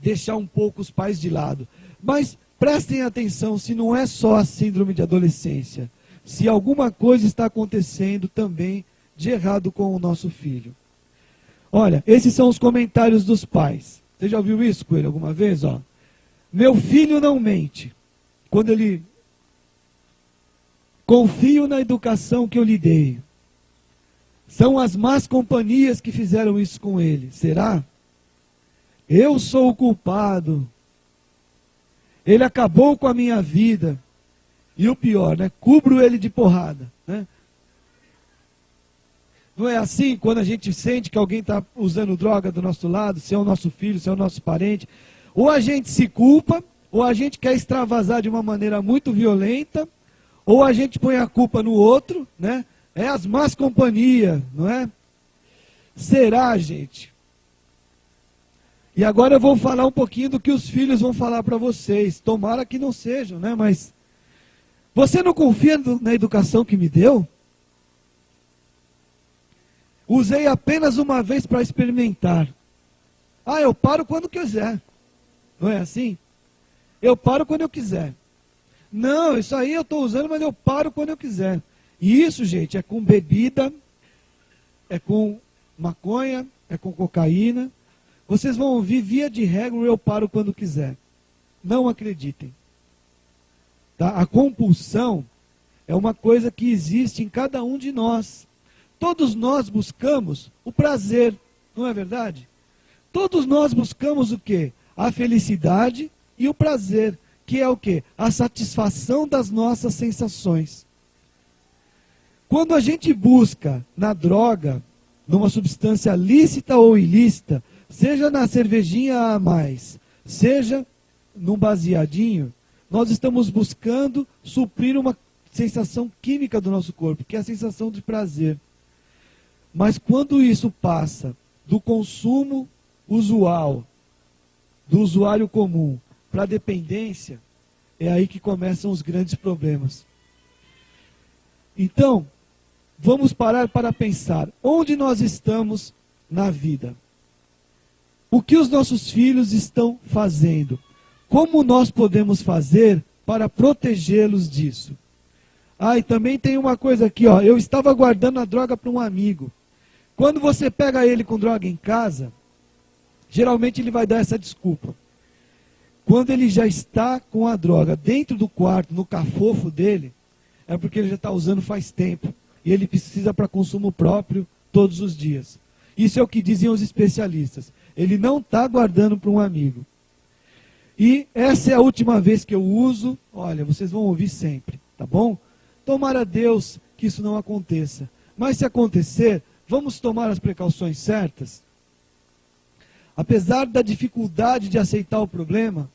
deixar um pouco os pais de lado. Mas prestem atenção se não é só a síndrome de adolescência. Se alguma coisa está acontecendo também de errado com o nosso filho. Olha, esses são os comentários dos pais. Você já ouviu isso com ele alguma vez? Ó? Meu filho não mente. Quando ele... Confio na educação que eu lhe dei. São as más companhias que fizeram isso com ele. Será? Eu sou o culpado. Ele acabou com a minha vida. E o pior, né? Cubro ele de porrada, né? Não é assim quando a gente sente que alguém está usando droga do nosso lado, se é o nosso filho, se é o nosso parente. Ou a gente se culpa, ou a gente quer extravasar de uma maneira muito violenta, ou a gente põe a culpa no outro, né? É as más companhias, não é? Será, gente? E agora eu vou falar um pouquinho do que os filhos vão falar para vocês. Tomara que não sejam, né? Mas você não confia na educação que me deu? Usei apenas uma vez para experimentar. Ah, eu paro quando quiser. Não é assim? Eu paro quando eu quiser. Não, isso aí eu estou usando, mas eu paro quando eu quiser. E isso, gente, é com bebida, é com maconha, é com cocaína. Vocês vão ouvir, via de regra, eu paro quando quiser. Não acreditem. Tá? A compulsão é uma coisa que existe em cada um de nós. Todos nós buscamos o prazer, não é verdade? Todos nós buscamos o quê? A felicidade e o prazer, que é o quê? A satisfação das nossas sensações. Quando a gente busca na droga, numa substância lícita ou ilícita, seja na cervejinha a mais, seja num baseadinho, nós estamos buscando suprir uma sensação química do nosso corpo, que é a sensação de prazer. Mas quando isso passa do consumo usual, do usuário comum, para a dependência, é aí que começam os grandes problemas. Então, vamos parar para pensar, onde nós estamos na vida? O que os nossos filhos estão fazendo? Como nós podemos fazer para protegê-los disso? Ah, e também tem uma coisa aqui, ó. Eu estava guardando a droga para um amigo. Quando você pega ele com droga em casa, geralmente ele vai dar essa desculpa. Quando ele já está com a droga dentro do quarto, no cafofo dele, é porque ele já está usando faz tempo. E ele precisa para consumo próprio todos os dias. Isso é o que diziam os especialistas. Ele não está guardando para um amigo. E essa é a última vez que eu uso. Olha, vocês vão ouvir sempre, tá bom? Tomara a Deus que isso não aconteça. Mas se acontecer, vamos tomar as precauções certas? Apesar da dificuldade de aceitar o problema,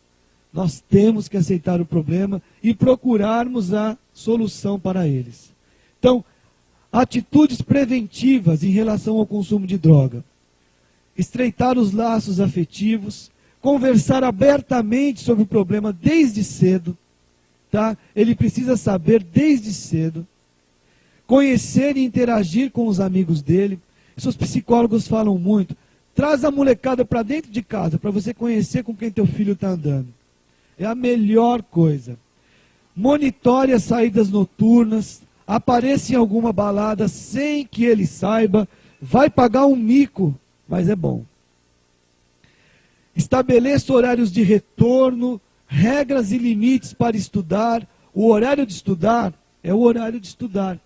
nós temos que aceitar o problema e procurarmos a solução para eles. Então, atitudes preventivas em relação ao consumo de droga. Estreitar os laços afetivos, conversar abertamente sobre o problema desde cedo, tá? Ele precisa saber desde cedo. Conhecer e interagir com os amigos dele. Isso os psicólogos falam muito. Traz a molecada para dentro de casa, para você conhecer com quem teu filho está andando. É a melhor coisa. Monitore as saídas noturnas, apareça em alguma balada sem que ele saiba, vai pagar um mico, mas é bom. Estabeleça horários de retorno, regras e limites para estudar. O horário de estudar é o horário de estudar.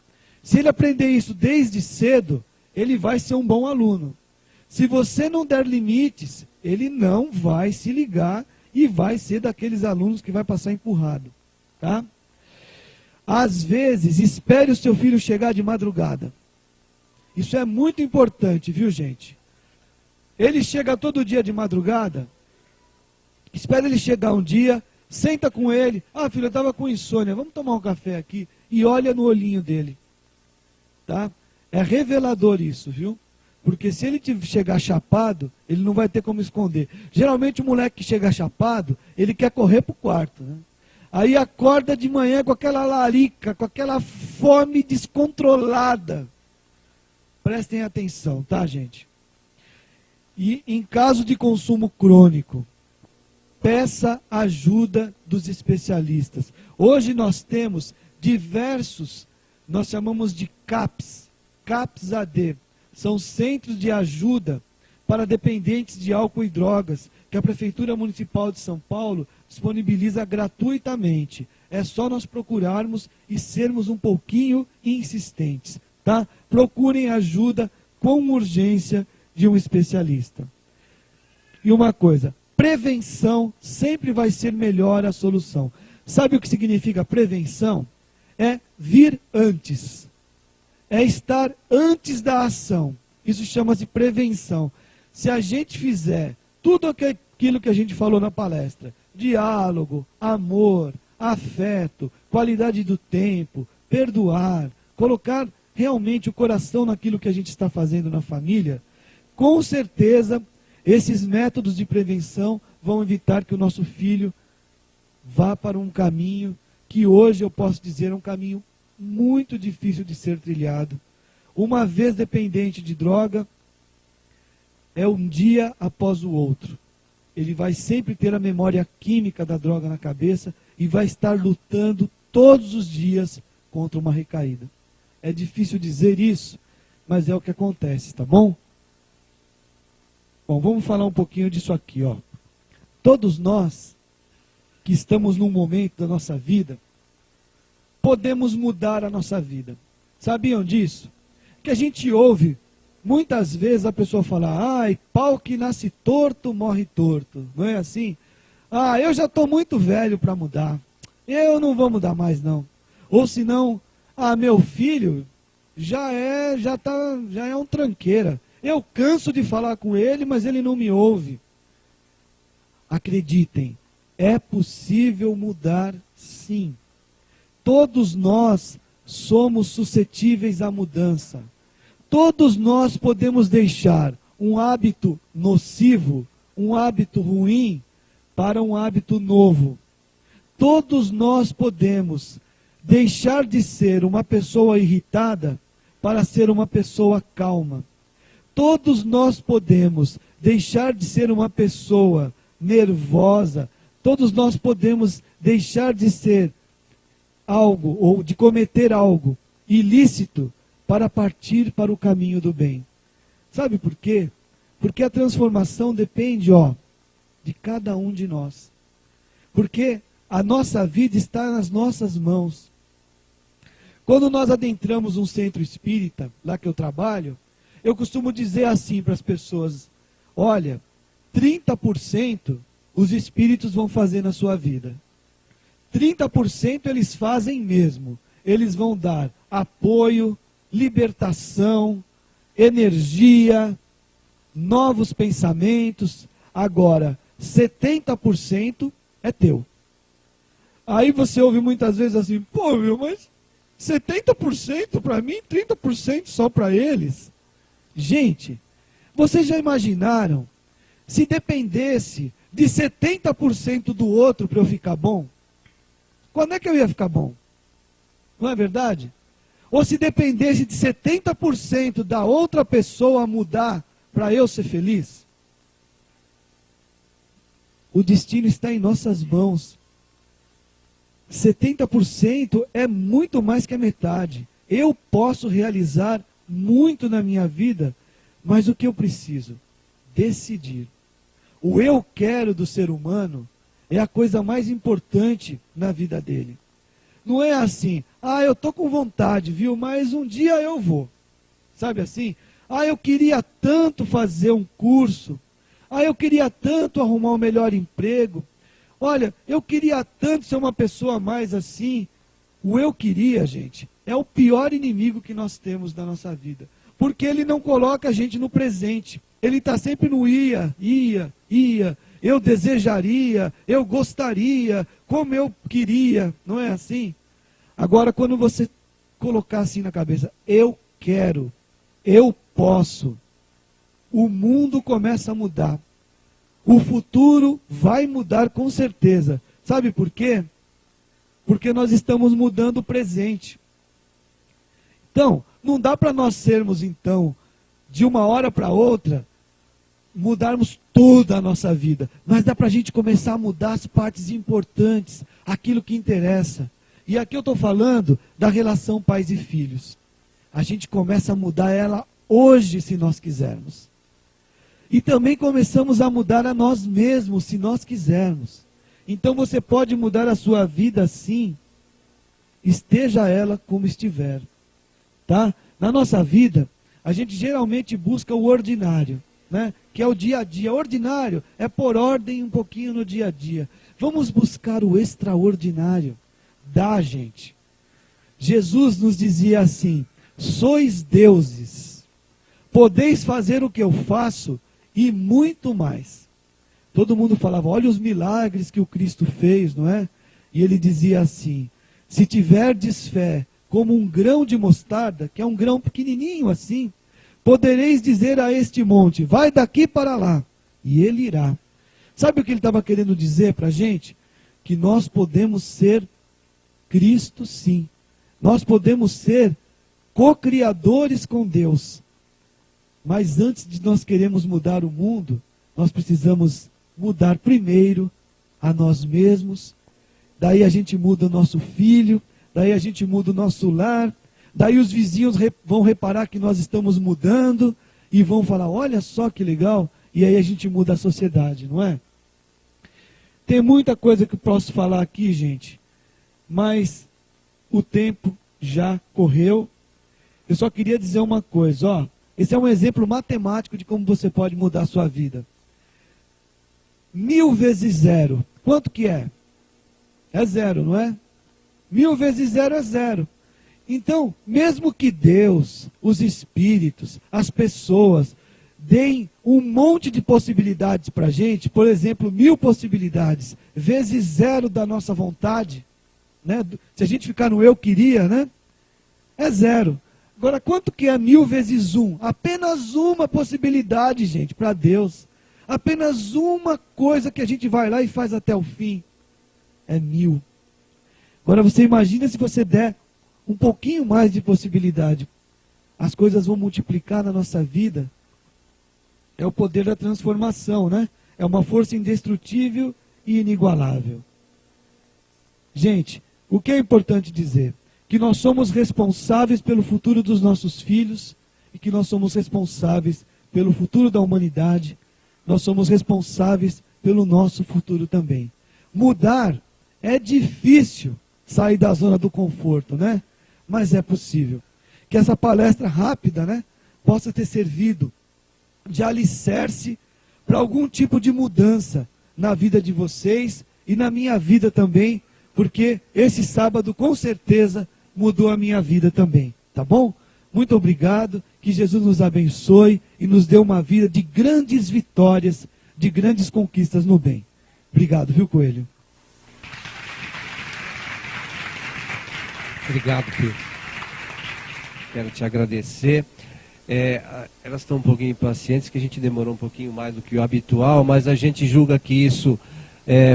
Se ele aprender isso desde cedo, ele vai ser um bom aluno. Se você não der limites, ele não vai se ligar e vai ser daqueles alunos que vai passar empurrado, tá? Às vezes, espere o seu filho chegar de madrugada. Isso é muito importante, viu, gente? Ele chega todo dia de madrugada, espera ele chegar um dia, senta com ele. Ah, filho, eu estava com insônia, vamos tomar um café aqui. E olha no olhinho dele, tá? É revelador isso, viu? Porque se ele chegar chapado, ele não vai ter como esconder. Geralmente o moleque que chega chapado, ele quer correr para o quarto, né? Aí acorda de manhã com aquela larica, com aquela fome descontrolada. Prestem atenção, tá, gente? E em caso de consumo crônico, peça ajuda dos especialistas. Hoje nós temos diversos, nós chamamos de CAPs, CAPS-AD. São centros de ajuda para dependentes de álcool e drogas, que a Prefeitura Municipal de São Paulo disponibiliza gratuitamente. É só nós procurarmos e sermos um pouquinho insistentes, tá? Procurem ajuda com urgência de um especialista. E uma coisa, prevenção sempre vai ser melhor a solução. Sabe o que significa prevenção? É vir antes. É estar antes da ação. Isso chama-se prevenção. Se a gente fizer tudo aquilo que a gente falou na palestra, diálogo, amor, afeto, qualidade do tempo, perdoar, colocar realmente o coração naquilo que a gente está fazendo na família, com certeza esses métodos de prevenção vão evitar que o nosso filho vá para um caminho que hoje eu posso dizer é um caminho muito difícil de ser trilhado. Uma vez dependente de droga, é um dia após o outro. Ele vai sempre ter a memória química da droga na cabeça e vai estar lutando todos os dias contra uma recaída. É difícil dizer isso, mas é o que acontece, tá bom? Bom, vamos falar um pouquinho disso aqui, ó. Todos nós que estamos num momento da nossa vida, podemos mudar a nossa vida. Sabiam disso? Que a gente ouve, muitas vezes a pessoa fala, ai, pau que nasce torto, morre torto. Não é assim? Ah, eu já estou muito velho para mudar. Eu não vou mudar mais, não. Ou senão, ah, meu filho já é um tranqueira. Eu canso de falar com ele, mas ele não me ouve. Acreditem, é possível mudar sim. todos nós somos suscetíveis à mudança. Todos nós podemos deixar um hábito nocivo, um hábito ruim, para um hábito novo. Todos nós podemos deixar de ser uma pessoa irritada para ser uma pessoa calma. Todos nós podemos deixar de ser uma pessoa nervosa. Todos nós podemos deixar de ser algo, ou de cometer algo ilícito, para partir para o caminho do bem. Sabe por quê? Porque a transformação depende, de cada um de nós. Porque a nossa vida está nas nossas mãos. Quando nós adentramos um centro espírita, lá que eu trabalho, eu costumo dizer assim para as pessoas: olha, 30% os espíritos vão fazer na sua vida. 30% eles fazem mesmo. Eles vão dar apoio, libertação, energia, novos pensamentos. Agora, 70% é teu. Aí você ouve muitas vezes assim: pô, mas 70% para mim, 30% só para eles. Gente, vocês já imaginaram se dependesse de 70% do outro para eu ficar bom? Quando é que eu ia ficar bom? Não é verdade? Ou se dependesse de 70% da outra pessoa mudar para eu ser feliz? O destino está em nossas mãos. 70% é muito mais que a metade. Eu posso realizar muito na minha vida, mas o que eu preciso? Decidir. O eu quero do ser humano é a coisa mais importante na vida dele. Não é assim: eu estou com vontade, viu, mas um dia eu vou. Sabe assim? Eu queria tanto fazer um curso. Eu queria tanto arrumar um melhor emprego. Olha, eu queria tanto ser uma pessoa mais assim. O eu queria, gente, é o pior inimigo que nós temos na nossa vida. Porque ele não coloca a gente no presente. Ele está sempre no ia. Eu desejaria, eu gostaria, como eu queria. Não é assim? Agora, quando você colocar assim na cabeça: eu quero, eu posso, o mundo começa a mudar. O futuro vai mudar com certeza. Sabe por quê? Porque nós estamos mudando o presente. Então, não dá para nós sermos, então, de uma hora para outra, mudarmos toda a nossa vida. Mas dá para a gente começar a mudar as partes importantes, aquilo que interessa. E aqui eu estou falando da relação pais e filhos. A gente começa a mudar ela hoje, se nós quisermos. E também começamos a mudar a nós mesmos, se nós quisermos. Então você pode mudar a sua vida assim, esteja ela como estiver. Tá? Na nossa vida, a gente geralmente busca o ordinário, né? Que é o dia a dia. Ordinário é pôr ordem um pouquinho no dia a dia. Vamos buscar o extraordinário da gente. Jesus nos dizia assim: sois deuses, podeis fazer o que eu faço e muito mais. Todo mundo falava: olha os milagres que o Cristo fez, não é? E ele dizia assim: se tiverdes fé como um grão de mostarda, que é um grão pequenininho assim, podereis dizer a este monte: vai daqui para lá, e ele irá. Sabe o que ele estava querendo dizer para a gente? Que nós podemos ser Cristo, sim. Nós podemos ser co-criadores com Deus. Mas antes de nós queremos mudar o mundo, nós precisamos mudar primeiro a nós mesmos. Daí a gente muda o nosso filho, daí a gente muda o nosso lar, daí os vizinhos vão reparar que nós estamos mudando e vão falar: olha só que legal, e aí a gente muda a sociedade, não é? Tem muita coisa que eu posso falar aqui, gente, mas o tempo já correu. Eu só queria dizer uma coisa, esse é um exemplo matemático de como você pode mudar a sua vida. 1000 vezes 0, quanto que é? É 0, não é? 1000 vezes 0 é 0. Então, mesmo que Deus, os espíritos, as pessoas, deem um monte de possibilidades para a gente, por exemplo, 1000 possibilidades, vezes 0 da nossa vontade, né? Se a gente ficar no eu queria, né? É 0. Agora, quanto que é 1000 vezes 1? Apenas uma possibilidade, gente, para Deus. Apenas uma coisa que a gente vai lá e faz até o fim. É 1000. Agora você imagina se você der um pouquinho mais de possibilidade. As coisas vão multiplicar na nossa vida. É o poder da transformação, né? É uma força indestrutível e inigualável. Gente, o que é importante dizer? Que nós somos responsáveis pelo futuro dos nossos filhos e que nós somos responsáveis pelo futuro da humanidade. Nós somos responsáveis pelo nosso futuro também. Mudar é difícil, sair da zona do conforto, né? Mas é possível. Que essa palestra rápida, né, possa ter servido de alicerce para algum tipo de mudança na vida de vocês e na minha vida também, porque esse sábado com certeza mudou a minha vida também, tá bom? Muito obrigado, que Jesus nos abençoe e nos dê uma vida de grandes vitórias, de grandes conquistas no bem. Obrigado, viu, Coelho?
Obrigado, Pio. Quero te agradecer. Elas estão um pouquinho impacientes, que a gente demorou um pouquinho mais do que o habitual, mas a gente julga que isso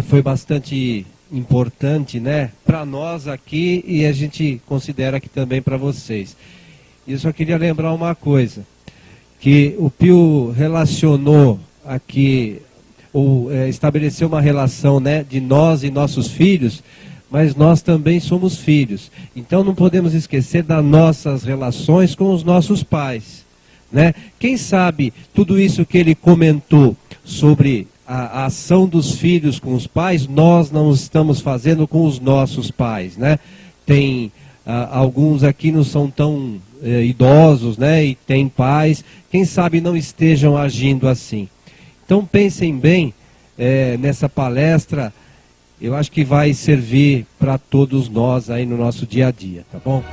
foi bastante importante, né, para nós aqui, e a gente considera que também para vocês. E eu só queria lembrar uma coisa, que o Pio relacionou aqui, ou estabeleceu uma relação, né, de nós e nossos filhos, mas nós também somos filhos. Então não podemos esquecer das nossas relações com os nossos pais, né? Quem sabe tudo isso que ele comentou sobre a ação dos filhos com os pais, nós não estamos fazendo com os nossos pais, né? Tem alguns aqui não são tão idosos, né? E tem pais, quem sabe não estejam agindo assim. Então pensem bem nessa palestra. Eu acho que vai servir para todos nós aí no nosso dia a dia, tá bom?